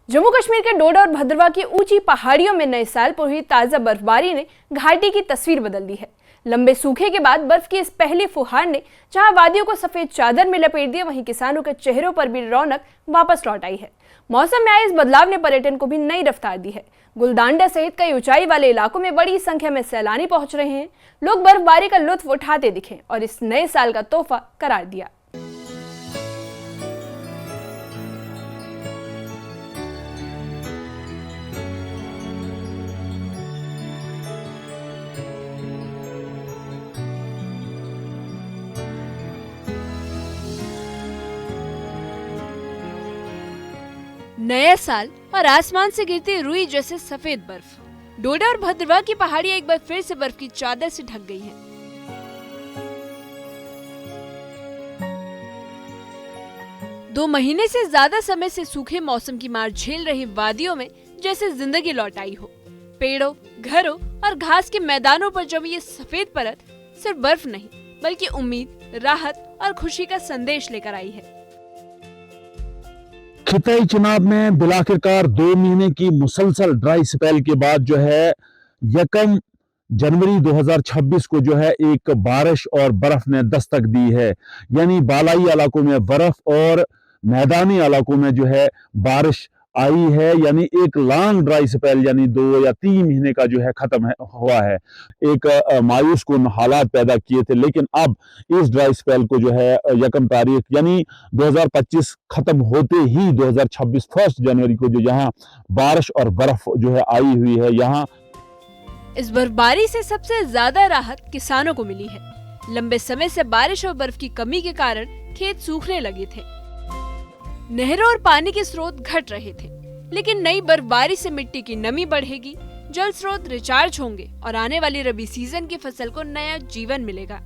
जम्मू कश्मीर के डोडा और भद्रवा की ऊंची पहाड़ियों में नए साल पर हुई ताजा बर्फबारी ने घाटी की तस्वीर बदल दी है। लंबे सूखे के बाद बर्फ की इस पहली फुहार ने जहां वादियों को सफेद चादर में लपेट दिया, वहीं किसानों के चेहरों पर भी रौनक वापस लौट आई है। मौसम में आए इस बदलाव ने पर्यटन को भी नई रफ्तार दी है। गुलदांडा सहित कई ऊंचाई वाले इलाकों में बड़ी संख्या में सैलानी पहुंच रहे हैं। लोग बर्फबारी का लुत्फ उठाते दिखे और इस नए साल का तोहफा करार दिया। नया साल और आसमान से गिरती रुई जैसे सफेद बर्फ। डोडा और भद्रवा की पहाड़ियां एक बार फिर से बर्फ की चादर से ढक गई हैं। दो महीने से ज्यादा समय से सूखे मौसम की मार झेल रही वादियों में जैसे जिंदगी लौट आई हो। पेड़ों, घरों और घास के मैदानों पर जमी ये सफेद परत सिर्फ बर्फ नहीं बल्कि उम्मीद, राहत और खुशी का संदेश लेकर आई है। खिताई चुनाव में बिलाखिरकार 2 महीने की मुसलसल ड्राई स्पेल के बाद जो है 1 जनवरी 2026 को जो है एक बारिश और बर्फ ने दस्तक दी है। यानी बालाई इलाकों में बर्फ और मैदानी इलाकों में जो है बारिश आई है। यानी एक लॉन्ग ड्राई स्पेल यानी 2 या 3 महीने का जो है खत्म हुआ है। एक मायूस कुन हालात पैदा किए थे, लेकिन अब इस ड्राई स्पेल को जो है 1 तारीख यानी 2025 खत्म होते ही 2026 1 जनवरी को जो यहाँ बारिश और बर्फ जो है आई हुई है। यहाँ इस बर्फबारी से सबसे ज्यादा राहत किसानों को मिली है। लंबे समय से बारिश और बर्फ की कमी के कारण खेत सूखने लगे थे, नहरों और पानी के स्रोत घट रहे थे। लेकिन नई बर्फबारी से मिट्टी की नमी बढ़ेगी, जल स्रोत रिचार्ज होंगे और आने वाली रबी सीजन की फसल को नया जीवन मिलेगा।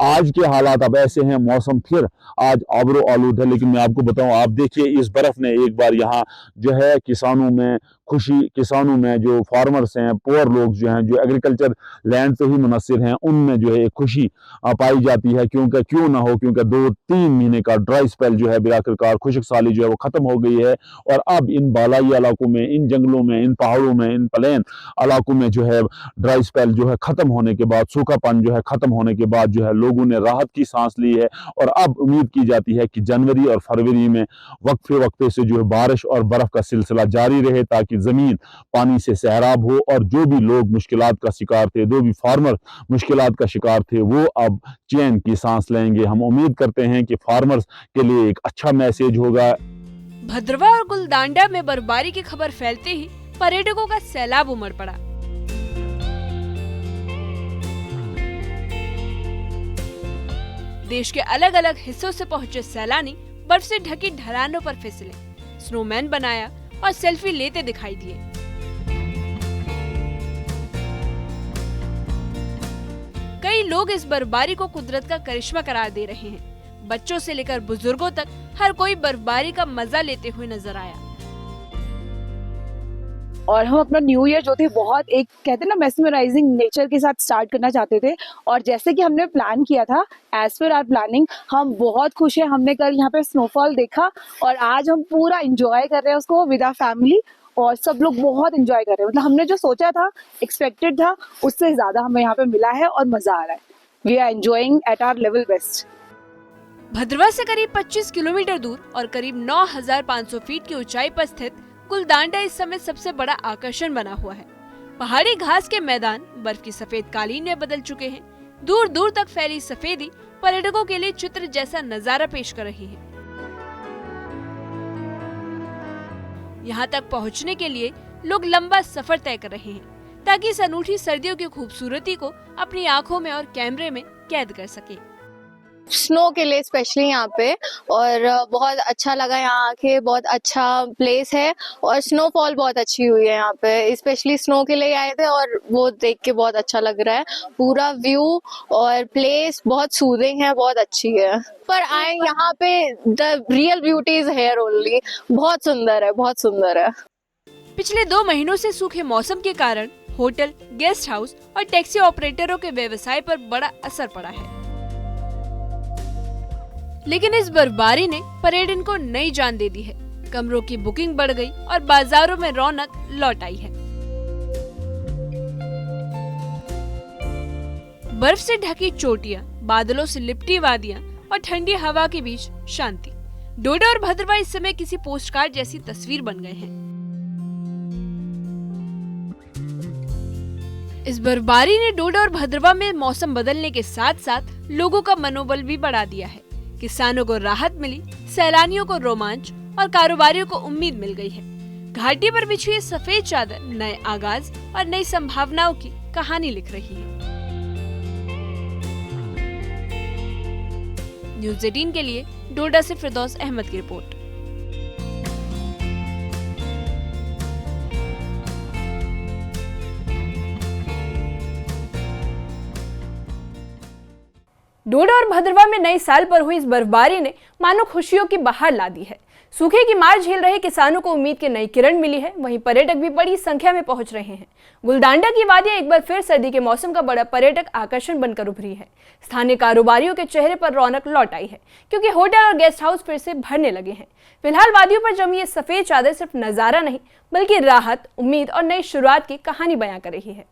आज के हालात अब ऐसे हैं, मौसम फिर आज आबरो आलूद है। लेकिन मैं आपको बताऊं, आप देखिए इस बर्फ ने एक बार यहाँ जो है किसानों में खुशी, किसानों में जो फार्मर्स हैं, पुअर लोग जो हैं, जो एग्रीकल्चर लैंड से ही मुनसिर हैं, उनमें जो है एक खुशी पाई जाती है। क्योंकि क्यों ना हो, क्योंकि 2-3 महीने का ड्राई स्पेल जो है बिलाखिरकार खुशक साली जो है वो खत्म हो गई है। और अब इन बालाई इलाकों में, इन जंगलों में, इन पहाड़ों में, इन प्लेन इलाकों में जो है ड्राई स्पेल जो है खत्म होने के बाद, सूखापन जो है खत्म होने के बाद जो है लोगों ने राहत की सांस ली है। और अब उम्मीद की जाती है कि जनवरी और फरवरी में वक्फे से जो है बारिश और बर्फ का सिलसिला जारी रहे, ताकि जमीन पानी से सैराब हो और जो भी लोग मुश्किलात का शिकार थे, जो भी फार्मर मुश्किलात का शिकार थे, वो अब चैन की सांस लेंगे। हम उम्मीद करते हैं कि फार्मर्स के लिए एक अच्छा मैसेज होगा। भद्रवा और गुलदांडा में बर्फबारी की खबर फैलते ही पर्यटकों का सैलाब उमड़ पड़ा। देश के अलग अलग हिस्सों से पहुंचे सैलानी बर्फ से ढकी ढलानों पर फिसले, स्नोमैन बनाया और सेल्फी लेते दिखाई दिए। कई लोग इस बर्फबारी को कुदरत का करिश्मा करार दे रहे हैं। बच्चों से लेकर बुजुर्गों तक हर कोई बर्फबारी का मजा लेते हुए नजर आया। और हम अपना न्यू ईयर जो थे बहुत एक कहते हैं ना मेस्मराइजिंग नेचर के साथ स्टार्ट करना चाहते थे। और जैसे कि हमने प्लान किया था, एज पर आवर प्लानिंग, हम बहुत खुश हैं। हमने कल यहाँ पे स्नोफॉल देखा और आज हम पूरा एंजॉय कर रहे हैं उसको विद आवर फैमिली। और सब लोग बहुत एंजॉय कर रहे हैं। मतलब हमने जो सोचा था, एक्सपेक्टेड था, उससे ज्यादा हमें यहाँ पे मिला है और मजा आ रहा है। We are enjoying at our level best. Bhadrava से करीब 25 किलोमीटर दूर और करीब 9,500 फीट की ऊंचाई पर स्थित गुलदांडा इस समय सबसे बड़ा आकर्षण बना हुआ है। पहाड़ी घास के मैदान बर्फ की सफेद कालीन में बदल चुके हैं। दूर दूर तक फैली सफेदी पर्यटकों के लिए चित्र जैसा नजारा पेश कर रही है। यहाँ तक पहुँचने के लिए लोग लंबा सफर तय कर रहे हैं, ताकि इस अनूठी सर्दियों की खूबसूरती को अपनी आंखों में और कैमरे में कैद कर सके। स्नो के लिए स्पेशली यहाँ पे, और बहुत अच्छा लगा यहाँ आके। बहुत अच्छा प्लेस है और स्नोफॉल बहुत अच्छी हुई है यहाँ पे। स्पेशली स्नो के लिए आए थे और वो देख के बहुत अच्छा लग रहा है। पूरा व्यू और प्लेस बहुत सूदिंग है, बहुत अच्छी है। पर आए यहाँ पे, the real beauty is here only. बहुत सुंदर है, बहुत सुंदर है। पिछले 2 महीनों से सूखे मौसम के कारण होटल, गेस्ट हाउस और टैक्सी ऑपरेटरों के व्यवसाय पर बड़ा असर पड़ा है। लेकिन इस बर्फबारी ने पर्यटन को नई जान दे दी है। कमरों की बुकिंग बढ़ गई और बाजारों में रौनक लौट आई है। बर्फ से ढकी चोटियां, बादलों से लिपटी वादियां और ठंडी हवा के बीच शांति। डोडा और भद्रवाह इस समय किसी पोस्टकार्ड जैसी तस्वीर बन गए हैं। इस बर्फबारी ने डोडा और भद्रवाह में मौसम बदलने के साथ साथ लोगों का मनोबल भी बढ़ा दिया है। किसानों को राहत मिली, सैलानियों को रोमांच और कारोबारियों को उम्मीद मिल गई है। घाटी पर बिछी ये सफेद चादर नए आगाज और नई संभावनाओं की कहानी लिख रही है। न्यूज़ 18 के लिए डोडा से फिरदौस अहमद की रिपोर्ट। डोडा और भद्रवाह में नए साल पर हुई इस बर्फबारी ने मानो खुशियों की बहार ला दी है। सूखे की मार झेल रहे किसानों को उम्मीद की नई किरण मिली है। वहीं पर्यटक भी बड़ी संख्या में पहुंच रहे हैं। गुलदांडा की वादियां एक बार फिर सर्दी के मौसम का बड़ा पर्यटक आकर्षण बनकर उभरी है। स्थानीय कारोबारियों के चेहरे पर रौनक लौट आई है, क्योंकि होटल और गेस्ट हाउस फिर से भरने लगे हैं। फिलहाल वादियों पर जमी ये सफेद चादर सिर्फ नजारा नहीं, बल्कि राहत, उम्मीद और नई शुरुआत की कहानी बयां कर रही है।